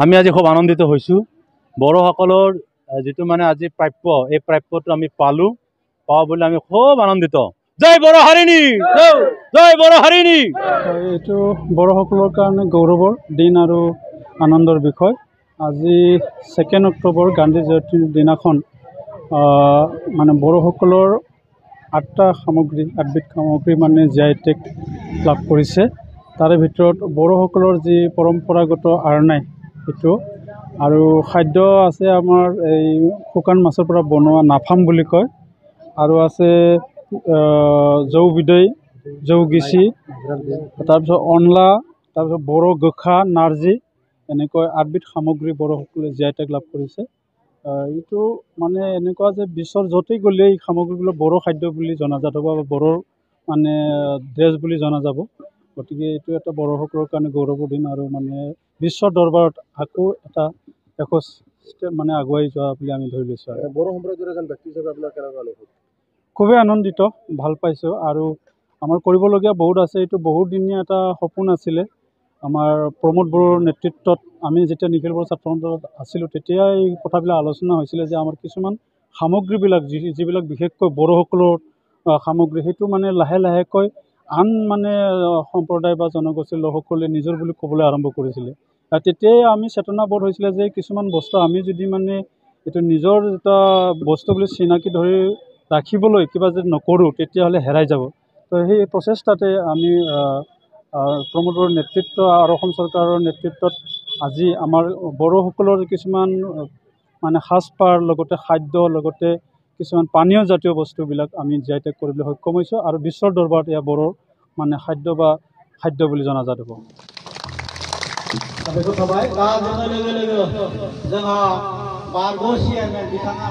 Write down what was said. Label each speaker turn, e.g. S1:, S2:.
S1: আমি আজি খুব আনন্দিত হৈছোঁ বড়োসকলৰ যিটো মানে আজি প্ৰাপ্য এই প্ৰাপ্যটো আমি পাওঁ বুলি আমি খুব আনন্দিত। জয় বড়ো হাৰিণী, জয় বড়ো হাৰিণী।
S2: এইটো বড়োসকলৰ কাৰণে গৌৰৱৰ দিন আৰু আনন্দৰ বিষয়। আজি 2 অক্টোবৰ গান্ধী জয়ন্তীৰ দিনাখন মানে বড়োসকলৰ 8বিধ সামগ্ৰী মানে GI টেগ লাভ কৰিছে। তাৰে ভিতৰত বড়োসকলৰ যি পৰম্পৰাগত আৰনাই সেইটো আৰু খাদ্য আছে আমাৰ এই শুকান মাছৰ পৰা বনোৱা নাফাম বুলি কয়, আৰু আছে জৌ বিদৈ, জৌ গিচি, তাৰপিছত অনলা, তাৰপিছত বড়ো গোখা, নাৰ্জী, এনেকৈ 8বিধ সামগ্ৰী বড়োসকলে GI টেগ লাভ কৰিছে। এইটো মানে এনেকুৱা যে বিশ্বৰ য'তেই গ'লে এই সামগ্ৰীবিলাক বড়ো খাদ্য বুলি জনাজাত হ'ব বা বড়োৰ মানে ড্ৰেছ বুলি জনা যাব। গতিকে এইটো এটা বড়োসকলৰ কাৰণে গৌৰৱৰ দিন আৰু মানে বিশ্বৰ দৰবাৰত আকৌ এটা এখোজ মানে আগুৱাই যোৱা বুলি আমি ধৰি লৈছোঁ।
S3: বড়ো সম্প্ৰদায়ৰ এজন ব্যক্তি হিচাপে আপোনাৰ কেনেকুৱা অনুভৱ?
S2: খুবেই আনন্দিত, ভাল পাইছোঁ। আৰু আমাৰ কৰিবলগীয়া বহুত আছে। এইটো বহুদিনীয়া এটা সপোন আছিলে। আমাৰ প্ৰমোদ বড়োৰ নেতৃত্বত আমি যেতিয়া নিখিল বড়ো ছাত্ৰ সন্থাত আছিলোঁ তেতিয়া এই কথাবিলাক আলোচনা হৈছিলে যে আমাৰ কিছুমান সামগ্ৰীবিলাক যিবিলাক বিশেষকৈ বড়োসকলৰ সামগ্ৰী সেইটো মানে লাহেকৈ আন মানে সম্প্ৰদায় বা জনগোষ্ঠীৰ লোকসকলে নিজৰ বুলি ক'বলৈ আৰম্ভ কৰিছিলে। তেতিয়াই আমি চেতনাবোধ হৈছিলে যে কিছুমান বস্তু আমি যদি মানে এইটো নিজৰ এটা বস্তু বুলি চিনাকি ধৰি ৰাখিবলৈ কিবা যদি নকৰোঁ তেতিয়াহ'লে হেৰাই যাব। তো সেই প্ৰচেষ্টাতে আমি প্ৰমোদৰ নেতৃত্ব আৰু অসম চৰকাৰৰ নেতৃত্বত আজি আমাৰ বড়োসকলৰ কিছুমান মানে সাজপাৰ লগতে খাদ্য লগতে কিছুমান পানীয় জাতীয় বস্তুবিলাক আমি GI টেগ কৰিবলৈ সক্ষম হৈছোঁ আৰু বিশ্বৰ দৰবাৰত এয়া বড়োৰ মানে খাদ্য বুলি জনাজাত হ'ব।
S4: साबायखर थाबाय दा जोङो लोगो जोंहा बारग' चेयारमेन बिथाङा